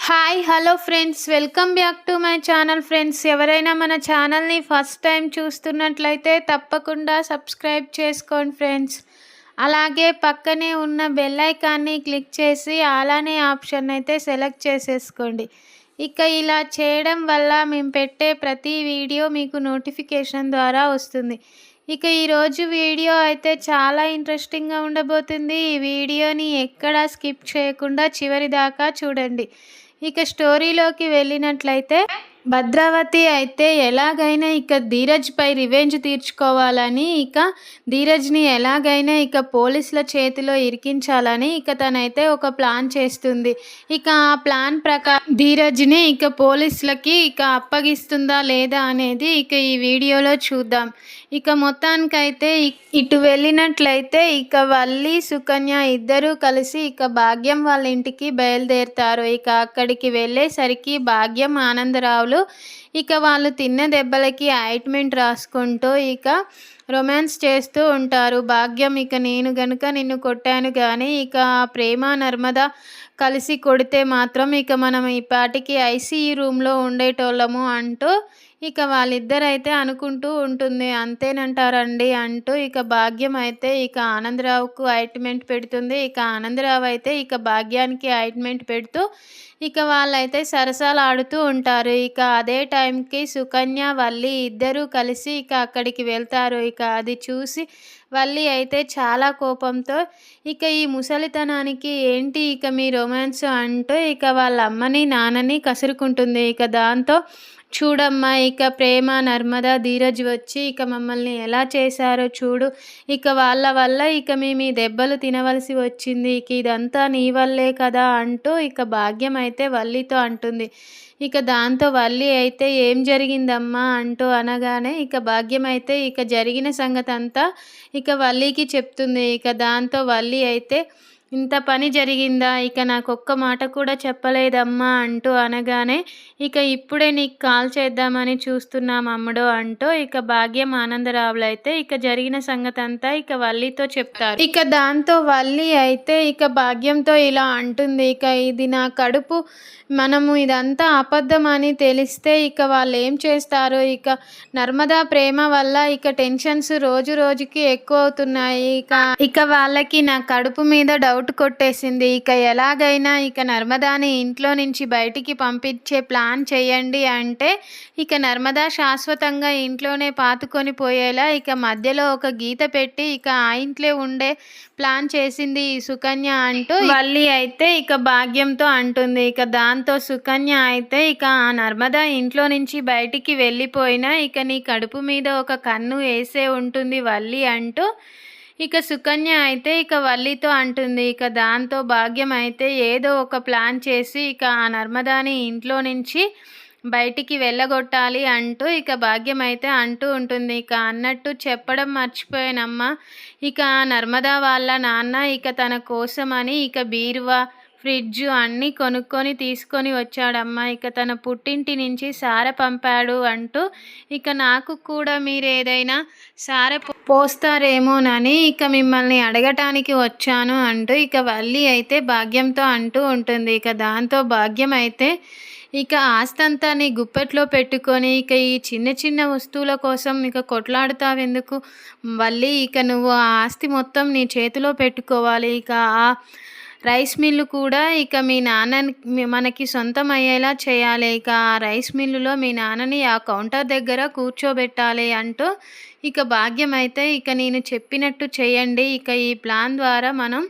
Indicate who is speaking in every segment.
Speaker 1: Hi hello friends, welcome back to my channel. Friends, ఎవరైనా మన ఛానల్ని ఫస్ట్ టైం చూస్తున్నట్లయితే తప్పకుండా సబ్స్క్రైబ్ చేసుకోండి ఫ్రెండ్స్. అలాగే పక్కనే ఉన్న బెల్ ఐకాన్ని క్లిక్ చేసి అలానే ఆప్షన్ అయితే సెలెక్ట్ చేసేసుకోండి. ఇక ఇలా చేయడం వల్ల మేము పెట్టే ప్రతి వీడియో మీకు నోటిఫికేషన్ ద్వారా వస్తుంది. ఇక ఈరోజు వీడియో అయితే చాలా ఇంట్రెస్టింగ్గా ఉండబోతుంది. ఈ వీడియోని ఎక్కడా స్కిప్ చేయకుండా చివరి దాకా చూడండి. ఇక స్టోరీలోకి వెళ్ళినట్లయితే భద్రావతి అయితే ఎలాగైనా ఇక ధీరజ్పై రివెంజ్ తీర్చుకోవాలని ధీరజ్ని ఎలాగైనా పోలీసుల చేతిలో ఇరికించాలని తనైతే ఒక ప్లాన్ చేస్తుంది. ఆ ప్లాన్ ప్రకారం ధీరజ్ని పోలీసులకి అప్పగిస్తుందా లేదా అనేది ఈ వీడియోలో చూద్దాం. మొత్తానికైతే ఇటు వెళ్ళినట్లయితే వల్లి సుకన్య ఇద్దరూ కలిసి భాగ్యం వాళ్ళ ఇంటికి బయలుదేరుతారు. అక్కడికి వెళ్ళేసరికి భాగ్యం ఆనందరావులు వాళ్ళు తిన్న దెబ్బలకి ఆయింట్మెంట్ రాసుకుంటూ రొమాన్స్ చేస్తూ ఉంటారు. భాగ్యం నేను గనుక నిన్ను కొట్టాను కానీ ప్రేమ నర్మద కలిసి కొడితే మాత్రం మనం ఈ పాటికి ఐసీయూ రూమ్లో ఉండేటోళ్ళము అంటూ వాళ్ళిద్దరైతే అనుకుంటూ ఉంటుంది. అంతేనంటారండి అంటూ భాగ్యం అయితే ఆనందరావుకు ఆయింట్మెంట్ పెడుతుంది. ఆనందరావు అయితే భాగ్యానికి ఆయింట్మెంట్ పెడుతూ వాళ్ళైతే సరసాలు ఆడుతూ ఉంటారు. అదే టైంకి సుకన్య వల్లి ఇద్దరూ కలిసి అక్కడికి వెళ్తారు. అది చూసి వల్లి అయితే చాలా కోపంతో ఈ ముసలితనానికి ఏంటి మీ రొమాన్స్ అంటూ వాళ్ళ అమ్మని నాన్నని కసురుకుంటుంది. దాంతో చూడమ్మా ప్రేమ నర్మద ధీరజ్ వచ్చి మమ్మల్ని ఎలా చేశారో చూడు, వాళ్ళ వల్ల మేము ఈ దెబ్బలు తినవలసి వచ్చింది, ఇదంతా నీ వల్లే కదా అంటూ భాగ్యం అయితే వల్లితో అంటుంది. దాంతో వల్లి అయితే ఏం జరిగిందమ్మా అంటూ అనగానే భాగ్యం అయితే జరిగిన సంగతి అంతా వల్లికి చెప్తుంది. దాంతో వల్లి అయితే ఇంత పని జరిగిందా, నాకొక్క మాట కూడా చెప్పలేదమ్మా అంటూ అనగానే ఇప్పుడే నీకు కాల్ చేద్దామని చూస్తున్నాం అమ్ముడు అంటూ భాగ్యం ఆనందరావులు అయితే జరిగిన సంగతి అంతా వల్లితో చెప్తారు. దాంతో వల్లి అయితే భాగ్యంతో ఇలా అంటుంది. ఇది నా కడుపు, మనము ఇదంతా అబద్ధం అని తెలిస్తే వాళ్ళు ఏం చేస్తారు, నర్మదా ప్రేమ వల్ల టెన్షన్స్ రోజు రోజుకి ఎక్కువ అవుతున్నాయి, వాళ్ళకి నా కడుపు మీద డౌట్ కొట్టేసింది, ఎలాగైనా నర్మదాని ఇంట్లో నుంచి బయటికి పంపించే ప్లాన్ చేయండి అంటే నర్మదా శాశ్వతంగా ఇంట్లోనే పాతుకొని పోయేలా మధ్యలో ఒక గీత పెట్టి ఆ ఇంట్లో ఉండే ప్లాన్ చేసింది ఈ సుకన్య అంటూ వల్లి అయితే భాగ్యంతో అంటుంది. దాంతో సుకన్య అయితే ఆ నర్మదా ఇంట్లో నుంచి బయటికి వెళ్ళిపోయినా నీ కడుపు మీద ఒక కన్ను వేసే ఉంటుంది వల్లి అంటూ సుకన్య అయితే వల్లితో అంటుంది. దాంతో భాగ్యం అయితే ఏదో ఒక ప్లాన్ చేసి ఆ నర్మదాని ఇంట్లో నుంచి బయటికి వెళ్ళగొట్టాలి అంటూ భాగ్యం అయితే అంటూ ఉంటుంది. అన్నట్టు చెప్పడం మర్చిపోయానమ్మా, నర్మదా వాళ్ళ నాన్న తన కోసమని బీరువా ఫ్రిడ్జ్ అన్నీ కొనుక్కొని తీసుకొని వచ్చాడమ్మా, తన పుట్టింటి నుంచి సార పంపాడు అంటూ నాకు కూడా మీరు ఏదైనా సార పోస్తారేమోనని మిమ్మల్ని అడగటానికి వచ్చాను అంటూ వల్లి అయితే భాగ్యంతో అంటూ ఉంటుంది. దాంతో భాగ్యం అయితే ఆస్తంతా నీ గుప్పెట్లో పెట్టుకొని ఈ చిన్న చిన్న వస్తువుల కోసం కొట్లాడుతావెందుకు వల్లి, నువ్వు ఆ ఆస్తి మొత్తం నీ చేతిలో పెట్టుకోవాలి, ఆ రైస్ మిల్లు కూడా మీ నాన్న మనకి సొంతం అయ్యేలా చేయాలి, ఆ రైస్ మిల్లులో మీ నాన్నని ఆ కౌంటర్ దగ్గర కూర్చోబెట్టాలి అంటూ భాగ్యం అయితే నేను చెప్పినట్టు చేయండి, ఈ ప్లాన్ ద్వారా మనం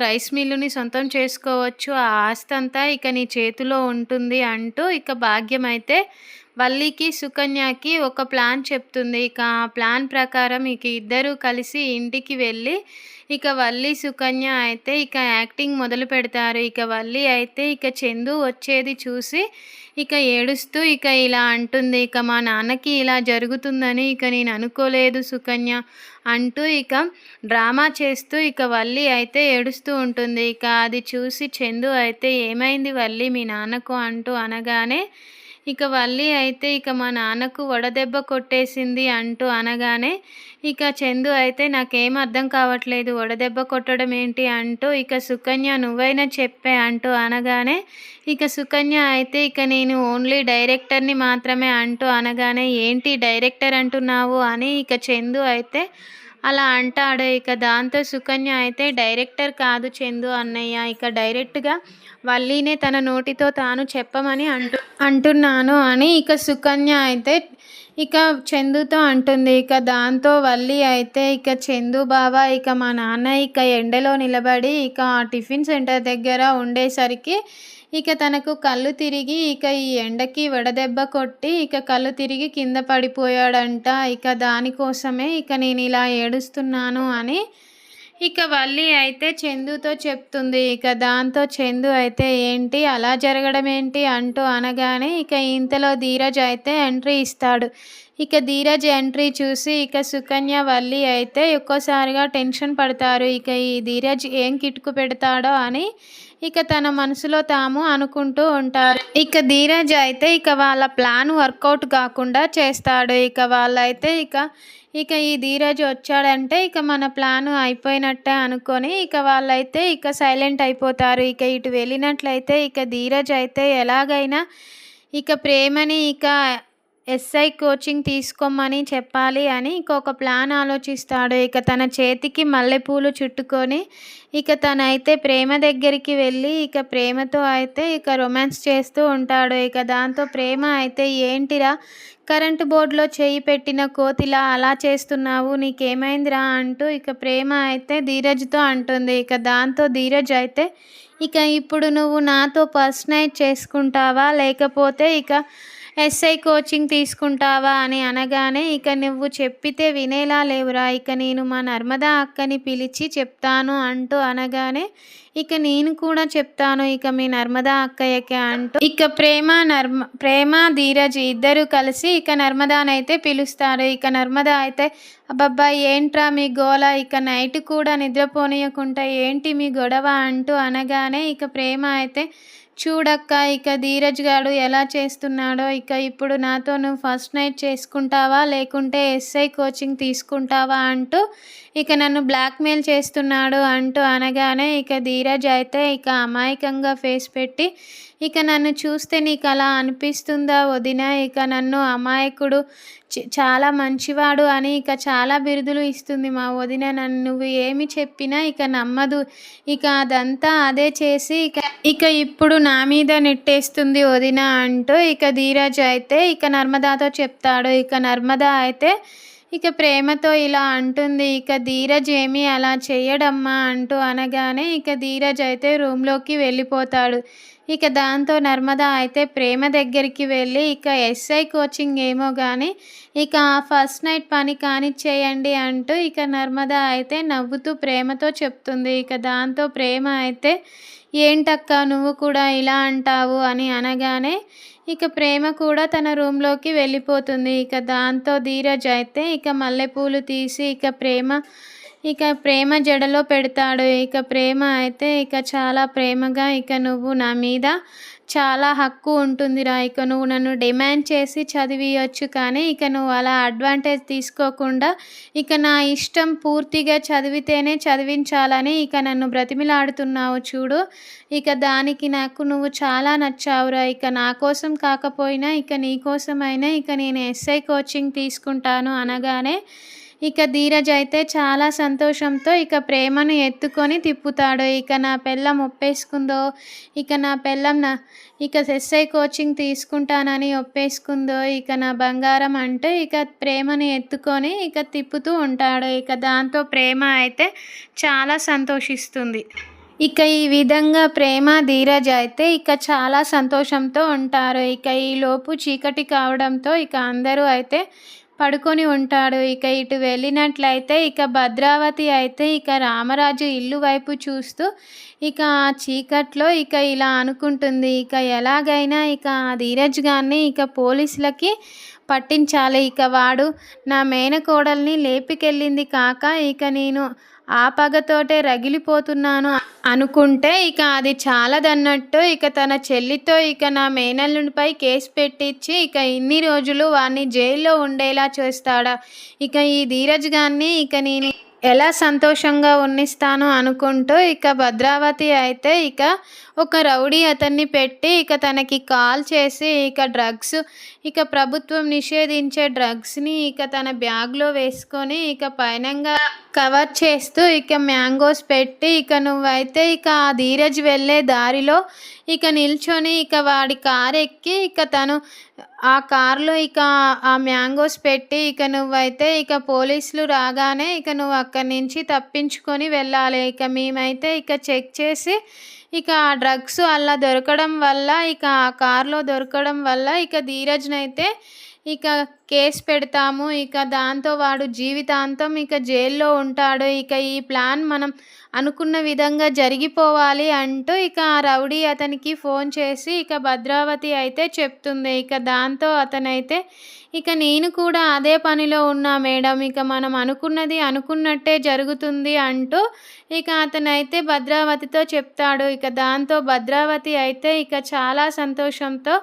Speaker 1: రైస్ మిల్లుని సొంతం చేసుకోవచ్చు, ఆ ఆస్తి అంతా నీ చేతిలో ఉంటుంది అంటూ భాగ్యం అయితే వల్లికి సుకన్యకి ఒక ప్లాన్ చెప్తుంది. ఆ ప్లాన్ ప్రకారం ఇద్దరూ కలిసి ఇంటికి వెళ్ళి వల్లి సుకన్య అయితే యాక్టింగ్ మొదలు పెడతారు. వల్లి అయితే చందు వచ్చేది చూసి ఏడుస్తూ ఇలా అంటుంది. మా నాన్నకి ఇలా జరుగుతుందని నేను అనుకోలేదు సుకన్య అంటూ డ్రామా చేస్తూ వల్లి అయితే ఏడుస్తూ ఉంటుంది. అది చూసి చందు అయితే ఏమైంది వల్లి మీ నాన్నకు అంటూ అనగానే ఇక వల్లి అయితే ఇక మా నాన్నకు వడదెబ్బ కొట్టేసింది అంటూ అనగానే ఇక చందు అయితే నాకేం అర్థం కావట్లేదు, వడదెబ్బ కొట్టడం ఏంటి అంటూ ఇక సుకన్య నువ్వైనా చెప్పే అంటూ అనగానే ఇక సుకన్య అయితే ఇక నేను ఓన్లీ డైరెక్టర్ని మాత్రమే అంటూ అనగానే ఏంటి డైరెక్టర్ అంటున్నావు అని ఇక చందు అయితే అలా అంటాడు. ఇక దాంతో సుకన్య అయితే డైరెక్టర్ కాదు చందు అన్నయ్య, ఇక డైరెక్ట్గా వల్లీనే తన నోటితో తాను చెప్పమని అంటున్నాను అని ఇక సుకన్య అయితే ఇక చందుతో అంటుంది. ఇక దాంతో వల్లి అయితే ఇక చందు బావ ఇక మా నాన్న ఇక ఎండలో నిలబడి ఇక ఆ టిఫిన్ సెంటర్ దగ్గర ఉండేసరికి ఇక తనకు కళ్ళు తిరిగి ఇక ఈ ఎండకి వడదెబ్బ కొట్టి ఇక కళ్ళు తిరిగి కింద పడిపోయాడంట. ఇక దానికోసమే ఇక నేను ఇలా ఏడుస్తున్నాను అని ఇక వల్లి అయితే చందుతో చెప్తుంది. ఇక దాంతో చందు అయితే ఏంటి అలా జరగడం ఏంటి అంటూ అనగానే ఇక ఇంతలో ధీరజ్ అయితే ఎంట్రీ ఇస్తాడు. ఇక ధీరజ్ ఎంట్రీ చూసి ఇక సుకన్య వల్లి అయితే ఒక్కోసారిగా టెన్షన్ పడతారు. ఇక ఈ ధీరజ్ ఏం కిటుకు పెడతాడో అని ఇక తన మనసులో తాము అనుకుంటూ ఉంటారు. ఇక ధీరజ్ అయితే ఇక వాళ్ళ ప్లాన్ వర్కౌట్ కాకుండా చేస్తాడు. ఇక వాళ్ళైతే ఇక ఈ ధీరజ్ వచ్చాడంటే ఇక మన ప్లాన్ అయిపోయినట్టే అనుకొని ఇక వాళ్ళైతే ఇక సైలెంట్ అయిపోతారు. ఇక ఇటు వెళ్ళినట్లయితే ఇక ధీరజ్ అయితే ఎలాగైనా ఇక ప్రేమని ఇక ఎస్ఐ కోచింగ్ తీసుకోమని చెప్పాలి అని ఇంకొక ప్లాన్ ఆలోచిస్తాడు. ఇక తన చేతికి మల్లెపూలు చుట్టుకొని ఇక తనైతే ప్రేమ దగ్గరికి వెళ్ళి ఇక ప్రేమతో అయితే ఇక రొమాన్స్ చేస్తూ ఉంటాడు. ఇక దాంతో ప్రేమ అయితే ఏంటిరా కరెంటు బోర్డులో చేయి పెట్టిన కోతిలా అలా చేస్తున్నావు, నీకేమైందిరా అంటూ ఇక ప్రేమ అయితే ధీరజ్తో అంటుంది. ఇక దాంతో ధీరజ్ అయితే ఇక ఇప్పుడు నువ్వు నాతో ఫస్ట్ నైట్ చేసుకుంటావా లేకపోతే ఇక ఎస్ఐ కోచింగ్ తీసుకుంటావా అని అనగానే ఇక నువ్వు చెప్పితే వినేలా లేవురా, ఇక నేను మా నర్మదా అక్కని పిలిచి చెప్తాను అంటూ అనగానే ఇక నేను కూడా చెప్తాను ఇక మీ నర్మదా అక్కయ్యకి అంటూ ఇక ప్రేమ ధీరజ్ ఇద్దరు కలిసి ఇక నర్మదానైతే పిలుస్తారు. ఇక నర్మదా అయితే అబ్బబ్బా ఏంట్రా మీ గోల, ఇక నైట్ కూడా నిద్రపోనీయకుండా ఏంటి మీ గొడవ అంటూ అనగానే ఇక ప్రేమ అయితే చూడక్క ఇక ధీరజ్ గాడు ఎలా చేస్తున్నాడో, ఇక ఇప్పుడు నాతో నువ్వు ఫస్ట్ నైట్ చేసుకుంటావా లేకుంటే ఎస్ఐ కోచింగ్ తీసుకుంటావా అంటూ ఇక నన్ను బ్లాక్మెయిల్ చేస్తున్నాడు అంటూ అనగానే ఇక ధీరజ్ అయితే ఇక అమాయకంగా ఫేస్ పెట్టి ఇక నన్ను చూస్తే నీకు అలా అనిపిస్తుందా వదిన, ఇక నన్ను అమాయకుడు చాలా మంచివాడు అని ఇక చాలా బిరుదులు ఇస్తుంది మా వదిన, నన్ను నువ్వు ఏమి చెప్పినా ఇక నమ్మదు, ఇక అదంతా అదే చేసి ఇక ఇప్పుడు నా మీద నెట్టేస్తుంది వదిన అంటూ ఇక ధీరజ్ అయితే ఇక నర్మదాతో చెప్తాడు. ఇక నర్మదా అయితే ఇక ప్రేమతో ఇలా అంటుంది. ఇక ధీరజ్ ఏమీ అలా చెయ్యడమ్మా అంటూ అనగానే ఇక ధీరజ్ అయితే రూమ్లోకి వెళ్ళిపోతాడు. ఇక దాంతో నర్మదా అయితే ప్రేమ దగ్గరికి వెళ్ళి ఇక ఎస్ఐ కోచింగ్ ఏమో కానీ ఇక ఫస్ట్ నైట్ పని కానిచ్చేయండి అంటూ ఇక నర్మదా అయితే నవ్వుతూ ప్రేమతో చెప్తుంది. ఇక దాంతో ప్రేమ అయితే ఏంటక్క నువ్వు కూడా ఇలా అంటావు అని అనగానే ఇక ప్రేమ కూడా తన రూమ్లోకి వెళ్ళిపోతుంది. ఇక దాంతో ధీరజ్ అయితే ఇక మల్లెపూలు తీసి ఇక ప్రేమ జడలో పెడతాడు. ఇక ప్రేమ అయితే ఇక చాలా ప్రేమగా ఇక నువ్వు నా మీద చాలా హక్కు ఉంటుందిరా, ఇక నువ్వు నన్ను డిమాండ్ చేసి చదివియొచ్చు కానీ ఇక నువ్వు అలా అడ్వాంటేజ్ తీసుకోకుండా ఇక నా ఇష్టం పూర్తిగా చదివితేనే చదివించాలని ఇక నన్ను బ్రతిమిలాడుతున్నావు చూడు, ఇక దానికి నాకు నువ్వు చాలా నచ్చావురా, ఇక నా కోసం కాకపోయినా ఇక నీ కోసమైనా ఇక నేను ఎస్ఐ కోచింగ్ తీసుకుంటాను అనగానే ఇక ధీరజ్ అయితే చాలా సంతోషంతో ఇక ప్రేమను ఎత్తుకొని తిప్పుతాడు. ఇక నా పెళ్ళం ఒప్పేసుకుందో, ఇక నా పెళ్ళం ఇక ఎస్ఐ కోచింగ్ తీసుకుంటానని ఒప్పేసుకుందో, ఇక నా బంగారం అంటూ ఇక ప్రేమను ఎత్తుకొని ఇక తిప్పుతూ ఉంటాడు. ఇక దాంతో ప్రేమ అయితే చాలా సంతోషిస్తుంది. ఇక ఈ విధంగా ప్రేమ ధీరజ్ అయితే ఇక చాలా సంతోషంతో ఉంటారు. ఇక ఈలోపు చీకటి కావడంతో ఇక అందరూ అయితే పడుకొని ఉంటాడు. ఇక ఇటు వెళ్ళినట్లయితే ఇక భద్రావతి అయితే ఇక రామరాజు ఇల్లు వైపు చూస్తూ ఇక ఆ చీకట్లో ఇక ఇలా అనుకుంటుంది. ఇక ఎలాగైనా ఇక ధీరజ్ గారిని ఇక పోలీసులకి పట్టించాలి. ఇక వాడు నా మేనకోడల్ని లేపుకెళ్ళింది కాక ఇక నేను ఆ పగతోటే రగిలిపోతున్నాను అనుకుంటే ఇక అది చాలదన్నట్టు ఇక తన చెల్లితో ఇక నా మేనల్లునిపై కేసు పెట్టించి ఇక ఇన్ని రోజులు వాడిని జైల్లో ఉండేలా చేస్తాడా? ఇక ఈ ధీరజ్ గారిని ఇక నేను ఎలా సంతోషంగా ఉన్నిస్తాను అనుకుంటూ ఇక భద్రావతి అయితే ఇక ఒక రౌడీ అతన్ని పెట్టి ఇక తనకి కాల్ చేసి ఇక డ్రగ్స్ ఇక ప్రభుత్వం నిషేధించే డ్రగ్స్ని ఇక తన బ్యాగ్లో వేసుకొని ఇక పైనంగా కవర్ చేస్తూ ఇక మ్యాంగోస్ పెట్టి ఇక నువ్వైతే ఇక ఆ ధీరజ్ వెళ్ళే దారిలో ఇక నిల్చొని ఇక వాడి కారు ఎక్కి ఇక తను ఆ కార్లో ఇక ఆ మ్యాంగోస్ పెట్టి ఇక నువ్వైతే ఇక పోలీసులు రాగానే ఇక నువ్వు అక్కడి నుంచి తప్పించుకొని వెళ్ళాలి. ఇక మేమైతే ఇక చెక్ చేసి ఇక ఆ డ్రగ్స్ అలా దొరకడం వల్ల ఇక ఆ కార్లో దొరకడం వల్ల ఇక ధీరజ్నైతే ఇక కేసు పెడతాము. ఇక దాంతో వాడు జీవితాంతం ఇక జైల్లో ఉంటాడు. ఇక ఈ ప్లాన్ మనం అనుకున్న విధంగా జరిగిపోవాలి అంటూ ఇక ఆ రౌడీ అతనికి ఫోన్ చేసి ఇక భద్రావతి అయితే చెప్తుంది. ఇక దాంతో అతనైతే ఇక నేను కూడా అదే పనిలో ఉన్నా మేడం, ఇక మనం అనుకున్నది అనుకున్నట్టే జరుగుతుంది అంటూ ఇక అతనైతే భద్రావతితో చెప్తాడు. ఇక దాంతో భద్రావతి అయితే ఇక చాలా సంతోషంతో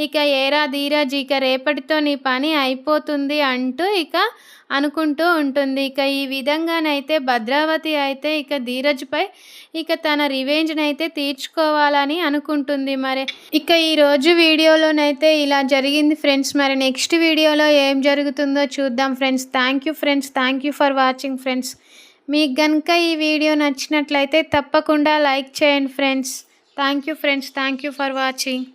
Speaker 1: ఇక ఏరా ధీరజ్ ఇక రేపటితో నీ పని అయిపోతుంది అంటూ ఇక అనుకుంటూ ఉంటుంది. ఇక ఈ విధంగానైతే భద్రావతి అయితే ఇక ధీరజ్పై ఇక తన రివెంజ్నైతే తీర్చుకోవాలని అనుకుంటుంది. మరి ఇక ఈరోజు వీడియోలోనైతే ఇలా జరిగింది ఫ్రెండ్స్. మరి నెక్స్ట్ వీడియోలో ఏం జరుగుతుందో చూద్దాం friends. Thank you for watching friends. మీకు కనుక ఈ వీడియో నచ్చినట్లయితే తప్పకుండా లైక్ చేయండి friends. Thank you for watching.